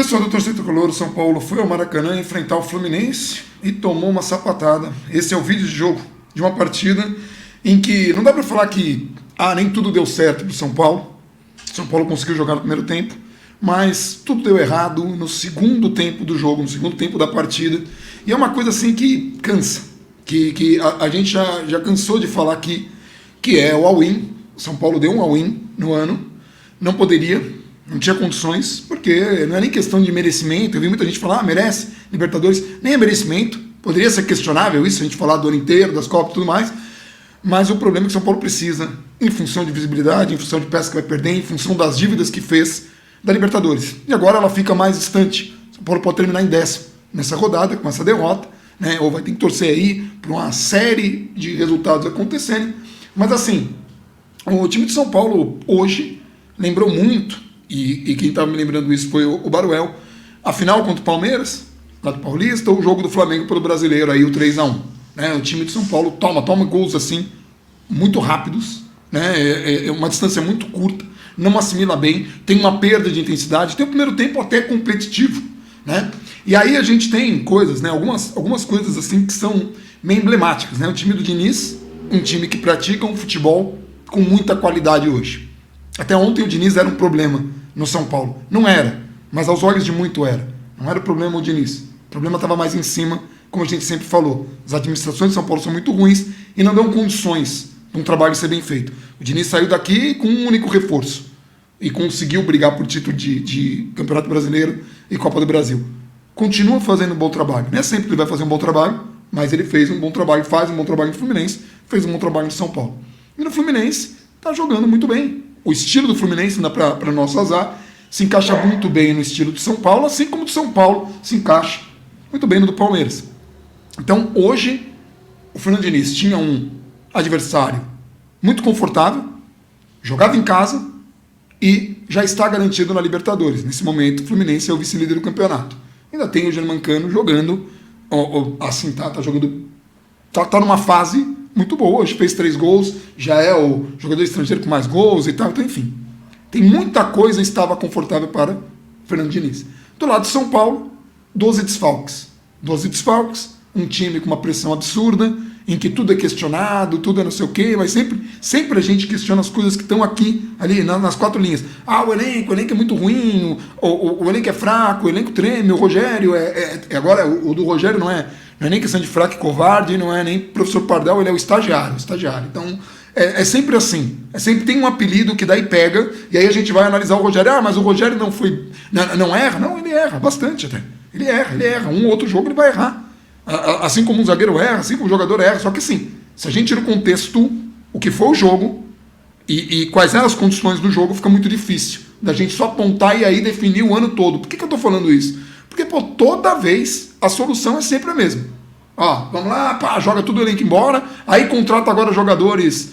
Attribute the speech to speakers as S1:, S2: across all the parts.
S1: Pessoal do torcedor tricolor, o São Paulo foi ao Maracanã enfrentar o Fluminense e tomou uma sapatada. Esse é o vídeo de jogo de uma partida em que não dá para falar que nem tudo deu certo pro São Paulo. O São Paulo conseguiu jogar no primeiro tempo, mas tudo deu errado no segundo tempo do jogo, no segundo tempo da partida. E é uma coisa assim que cansa, que a gente já cansou de falar que é o all-in. O São Paulo deu um all-in no ano, não poderia, não tinha condições, porque não é nem questão de merecimento. Eu vi muita gente falar, merece Libertadores, nem é merecimento, poderia ser questionável isso, a gente falar do ano inteiro, das Copas e tudo mais, mas o problema é que o São Paulo precisa, em função de visibilidade, em função de peça que vai perder, em função das dívidas que fez da Libertadores. E agora ela fica mais distante. O São Paulo pode terminar em 10º nessa rodada, com essa derrota, né? Ou vai ter que torcer aí para uma série de resultados acontecerem. Mas assim, o time de São Paulo hoje lembrou muito, e quem estava me lembrando isso foi o Baruel, a final contra o Palmeiras, lá do Paulista, ou o jogo do Flamengo pelo Brasileiro, aí o 3-1. Né? O time de São Paulo toma gols assim, muito rápidos, né? É uma distância muito curta, não assimila bem, tem uma perda de intensidade, tem o primeiro tempo até competitivo, né? E aí a gente tem coisas, né? Algumas coisas assim que são meio emblemáticas, né? O time do Diniz, um time que pratica um futebol com muita qualidade hoje. Até ontem o Diniz era um problema no São Paulo. Não era, mas aos olhos de muito era. Não era o problema o Diniz. O problema estava mais em cima, como a gente sempre falou. As administrações de São Paulo são muito ruins e não dão condições para um trabalho ser bem feito. O Diniz saiu daqui com um único reforço e conseguiu brigar por título de Campeonato Brasileiro e Copa do Brasil. Continua fazendo um bom trabalho. Não é sempre que ele vai fazer um bom trabalho, mas ele fez um bom trabalho, faz um bom trabalho no Fluminense, fez um bom trabalho no São Paulo. E no Fluminense está jogando muito bem. O estilo do Fluminense, para nosso azar, se encaixa muito bem no estilo do São Paulo, assim como o do São Paulo se encaixa muito bem no do Palmeiras. Então, hoje, o Fernando Diniz tinha um adversário muito confortável, jogava em casa e já está garantido na Libertadores. Nesse momento, o Fluminense é o vice-líder do campeonato. Ainda tem o Germancano jogando, assim, tá jogando, tá numa fase muito boa. Hoje fez 3 gols, já é o jogador estrangeiro com mais gols e tal. Então, enfim, tem muita coisa que estava confortável para Fernando Diniz. Do lado de São Paulo, 12 desfalques. 12 desfalques, um time com uma pressão absurda, em que tudo é questionado, tudo é não sei o quê, mas sempre a gente questiona as coisas que estão aqui, ali, nas 4 linhas. O elenco é muito ruim, o elenco é fraco, o elenco treme, o Rogério agora, o do Rogério não é nem questão de fraco e covarde, não é nem professor Pardal, ele é o estagiário. Então, é sempre assim. Sempre tem um apelido que daí pega, e aí a gente vai analisar o Rogério. Mas o Rogério não foi... Não erra? Não, ele erra bastante até. Ele erra. Um ou outro jogo ele vai errar. Assim como um zagueiro erra, assim como o jogador erra. Só que assim, se a gente tira o contexto, o que foi o jogo e quais eram as condições do jogo, fica muito difícil da gente só apontar e aí definir o ano todo. Por que eu estou falando isso? Porque, toda vez a solução é sempre a mesma. Vamos lá, joga tudo o elenco embora, aí contrata agora jogadores,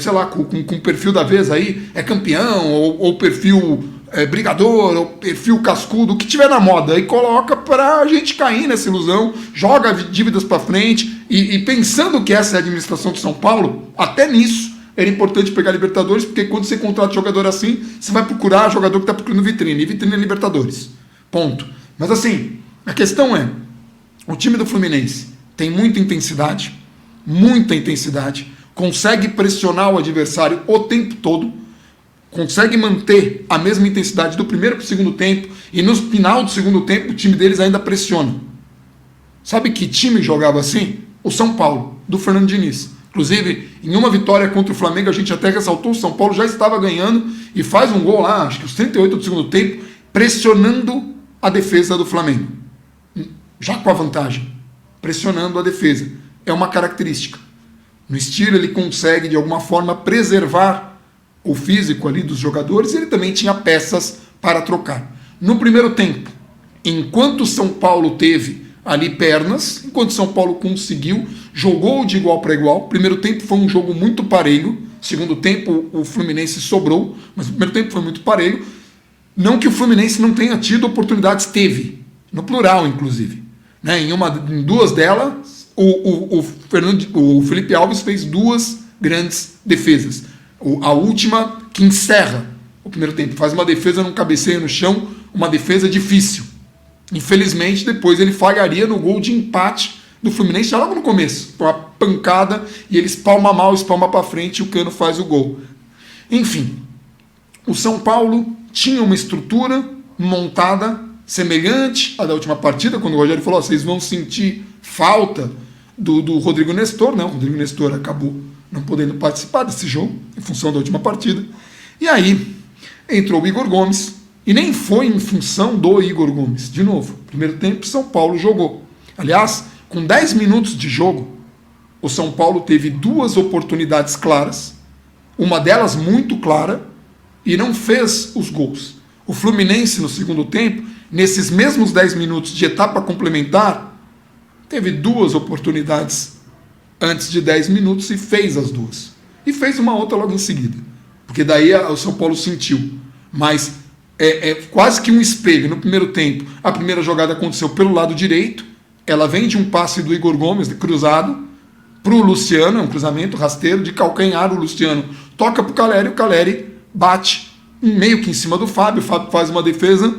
S1: sei lá, com perfil da vez aí, campeão, ou perfil brigador, ou perfil cascudo, o que tiver na moda, aí coloca pra gente cair nessa ilusão, joga dívidas pra frente, e pensando que essa é a administração de São Paulo, até nisso era importante pegar Libertadores, porque quando você contrata jogador assim, você vai procurar jogador que tá procurando vitrine, e vitrine é Libertadores. Ponto. Mas assim, a questão é, o time do Fluminense tem muita intensidade, consegue pressionar o adversário o tempo todo, consegue manter a mesma intensidade do primeiro para o segundo tempo, e no final do segundo tempo o time deles ainda pressiona. Sabe que time jogava assim? O São Paulo, do Fernando Diniz. Inclusive, em uma vitória contra o Flamengo, a gente até ressaltou, o São Paulo já estava ganhando e faz um gol lá, acho que os 38 do segundo tempo, pressionando a defesa do Flamengo. Já com a vantagem, pressionando a defesa. É uma característica. No estilo, ele consegue, de alguma forma, preservar o físico ali dos jogadores, e ele também tinha peças para trocar. No primeiro tempo, enquanto o São Paulo teve ali pernas, enquanto o São Paulo conseguiu, jogou de igual para igual. Primeiro tempo foi um jogo muito parelho. Segundo tempo, o Fluminense sobrou, mas o primeiro tempo foi muito parelho. Não que o Fluminense não tenha tido oportunidades, teve. No plural, inclusive. Em 2 delas, o Felipe Alves fez 2 grandes defesas. A última que encerra o primeiro tempo. Faz uma defesa num cabeceio no chão, uma defesa difícil. Infelizmente, depois ele falharia no gol de empate do Fluminense já logo no começo. Uma pancada e ele espalma mal, espalma para frente e o Cano faz o gol. Enfim, o São Paulo tinha uma estrutura montada semelhante à da última partida, quando o Rogério falou, vocês vão sentir falta do Rodrigo Nestor, né? O Rodrigo Nestor acabou não podendo participar desse jogo, em função da última partida. E aí, entrou o Igor Gomes, e nem foi em função do Igor Gomes. De novo, primeiro tempo, São Paulo jogou. Aliás, com 10 minutos de jogo, o São Paulo teve 2 oportunidades claras, uma delas muito clara, e não fez os gols. O Fluminense, no segundo tempo, nesses mesmos 10 minutos de etapa complementar, teve 2 oportunidades antes de 10 minutos e fez as 2. E fez uma outra logo em seguida. Porque daí o São Paulo sentiu. Mas é quase que um espelho. No primeiro tempo, a primeira jogada aconteceu pelo lado direito. Ela vem de um passe do Igor Gomes, cruzado, para o Luciano, é um cruzamento rasteiro, de calcanhar. O Luciano toca para o Caleri, bate meio que em cima do Fábio. O Fábio faz uma defesa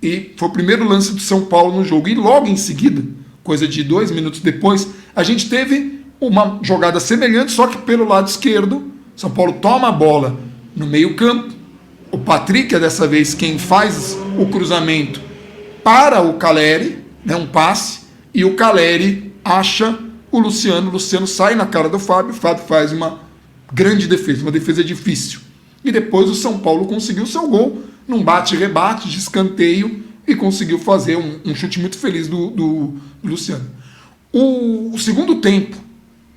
S1: e foi o primeiro lance do São Paulo no jogo. E logo em seguida, coisa de 2 minutos depois, a gente teve uma jogada semelhante, só que pelo lado esquerdo. São Paulo toma a bola no meio campo. O Patrick é dessa vez quem faz o cruzamento para o Caleri, né, um passe, e o Caleri acha o Luciano sai na cara do Fábio, o Fábio faz uma grande defesa, uma defesa difícil. E depois o São Paulo conseguiu seu gol num bate-rebate de escanteio e conseguiu fazer um chute muito feliz do Luciano. O segundo tempo,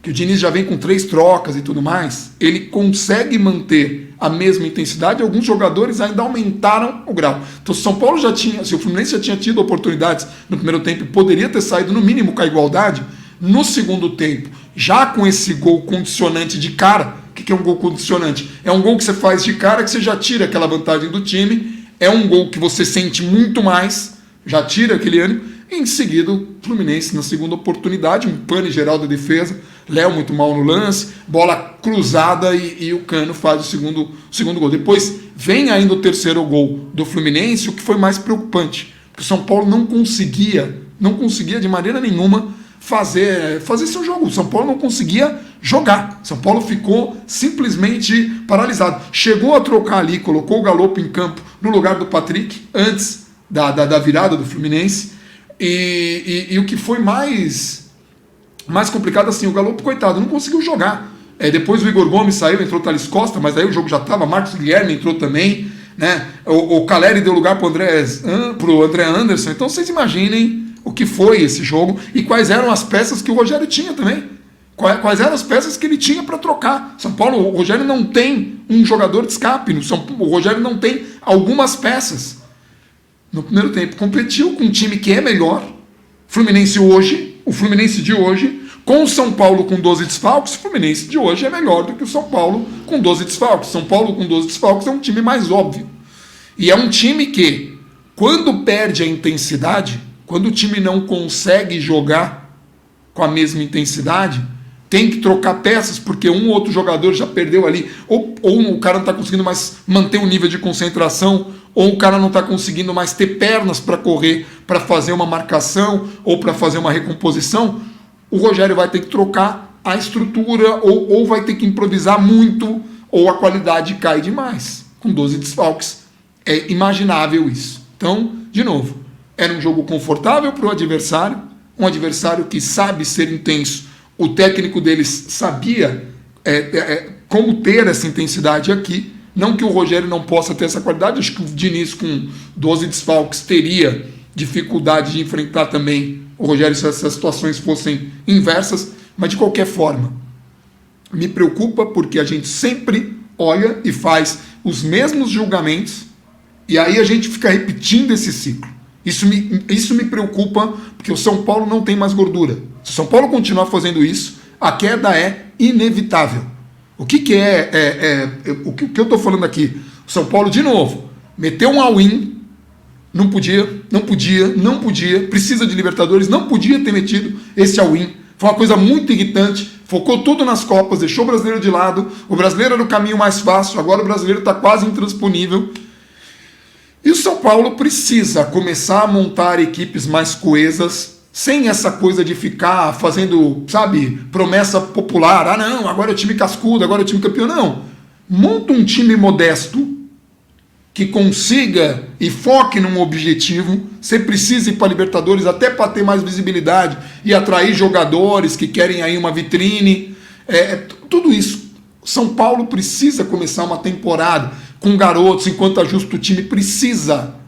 S1: que o Diniz já vem com 3 trocas e tudo mais, ele consegue manter a mesma intensidade. Alguns jogadores ainda aumentaram o grau. Então, se o São Paulo se o Fluminense já tinha tido oportunidades no primeiro tempo e poderia ter saído no mínimo com a igualdade, no segundo tempo, já com esse gol condicionante de cara. O que é um gol condicionante? É um gol que você faz de cara, que você já tira aquela vantagem do time, é um gol que você sente muito mais, já tira aquele ânimo. E em seguida, o Fluminense, na segunda oportunidade, um pane geral da defesa, Léo muito mal no lance, bola cruzada e o Cano faz o segundo gol. Depois vem ainda o terceiro gol do Fluminense, o que foi mais preocupante, porque o São Paulo não conseguia de maneira nenhuma fazer seu jogo. O São Paulo não conseguia jogar. São Paulo ficou simplesmente paralisado. Chegou a trocar ali, colocou o Galopo em campo no lugar do Patrick, antes da virada do Fluminense. E o que foi mais complicado, assim, o Galopo, coitado, não conseguiu jogar. Depois o Igor Gomes saiu, entrou o Thales Costa, mas aí o jogo já estava, Marcos Guilherme entrou também, né? O Caleri deu lugar para o André Anderson. Então vocês imaginem o que foi esse jogo e quais eram as peças que o Rogério tinha também. Quais eram as peças que ele tinha para trocar. São Paulo, o Rogério não tem um jogador de escape, o Rogério não tem algumas peças. No primeiro tempo competiu com um time que é melhor, o Fluminense de hoje, com o São Paulo com 12 desfalques, o Fluminense de hoje é melhor do que o São Paulo com 12 desfalques. São Paulo com 12 desfalques é um time mais óbvio. E é um time que, quando perde a intensidade, quando o time não consegue jogar com a mesma intensidade, tem que trocar peças, porque um ou outro jogador já perdeu ali, ou o cara não está conseguindo mais manter o nível de concentração, ou o cara não está conseguindo mais ter pernas para correr, para fazer uma marcação, ou para fazer uma recomposição. O Rogério vai ter que trocar a estrutura, ou vai ter que improvisar muito, ou a qualidade cai demais. Com 12 desfalques, é imaginável isso. Então, de novo, era um jogo confortável para o adversário, um adversário que sabe ser intenso. O técnico deles sabia como ter essa intensidade aqui. Não que o Rogério não possa ter essa qualidade, acho que o Diniz com 12 desfalques teria dificuldade de enfrentar também o Rogério se essas situações fossem inversas, mas de qualquer forma, me preocupa porque a gente sempre olha e faz os mesmos julgamentos e aí a gente fica repetindo esse ciclo. Isso me preocupa porque o São Paulo não tem mais gordura. Se o São Paulo continuar fazendo isso, a queda é inevitável. O que eu estou falando aqui? O São Paulo, de novo, meteu um all-in, não podia, precisa de Libertadores, não podia ter metido esse all-in. Foi uma coisa muito irritante, focou tudo nas Copas, deixou o brasileiro de lado, o brasileiro era o caminho mais fácil, agora o brasileiro está quase intransponível. E o São Paulo precisa começar a montar equipes mais coesas, sem essa coisa de ficar fazendo, sabe, promessa popular. Ah, não, agora é o time cascudo, agora é o time campeão. Não. Monta um time modesto, que consiga e foque num objetivo. Você precisa ir para a Libertadores até para ter mais visibilidade e atrair jogadores que querem aí uma vitrine. Tudo isso. São Paulo precisa começar uma temporada com garotos, enquanto ajusta o time. Precisa.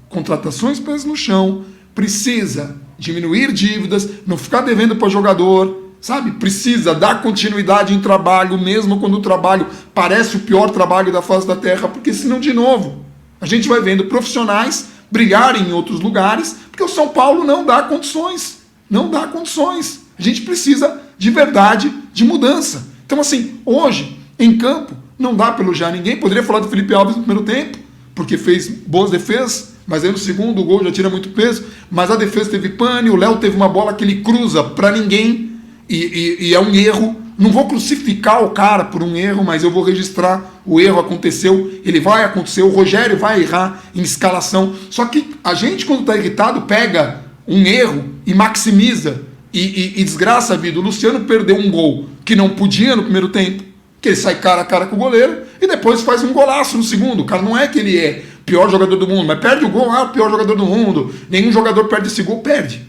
S1: Contratações pés no chão. Precisa diminuir dívidas, não ficar devendo para jogador. Sabe? Precisa dar continuidade em trabalho, mesmo quando o trabalho parece o pior trabalho da face da terra, porque senão, de novo, a gente vai vendo profissionais brilharem em outros lugares, porque o São Paulo não dá condições. Não dá condições. A gente precisa, de verdade, de mudança. Então, assim, hoje, em campo, não dá para elogiar ninguém. Poderia falar do Felipe Alves no primeiro tempo, porque fez boas defesas, mas aí no segundo o gol já tira muito peso. Mas a defesa teve pane, o Léo teve uma bola que ele cruza para ninguém, e é um erro. Não vou crucificar o cara por um erro, mas eu vou registrar. O erro aconteceu, ele vai acontecer, o Rogério vai errar em escalação. Só que a gente, quando está irritado, pega um erro e maximiza e desgraça a vida. O Luciano perdeu um gol que não podia no primeiro tempo, que ele sai cara a cara com o goleiro e depois faz um golaço no segundo. O cara não é que ele é o pior jogador do mundo, mas perde o gol, o pior jogador do mundo. Nenhum jogador perde esse gol, perde.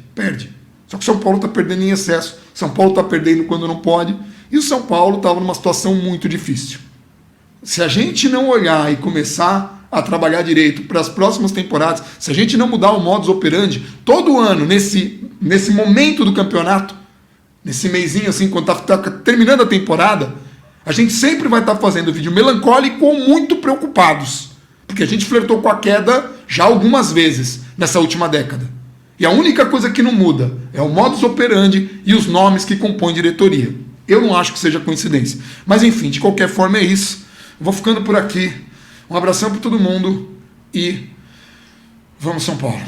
S1: Só que o São Paulo está perdendo em excesso. São Paulo está perdendo quando não pode. E o São Paulo estava numa situação muito difícil. Se a gente não olhar e começar a trabalhar direito para as próximas temporadas, se a gente não mudar o modus operandi, todo ano, nesse momento do campeonato, nesse mesinho assim, quando está terminando a temporada, a gente sempre vai estar fazendo vídeo melancólico ou muito preocupados. Porque a gente flertou com a queda já algumas vezes nessa última década. E a única coisa que não muda é o modus operandi e os nomes que compõem diretoria. Eu não acho que seja coincidência. Mas enfim, de qualquer forma é isso. Vou ficando por aqui. Um abração para todo mundo e vamos São Paulo.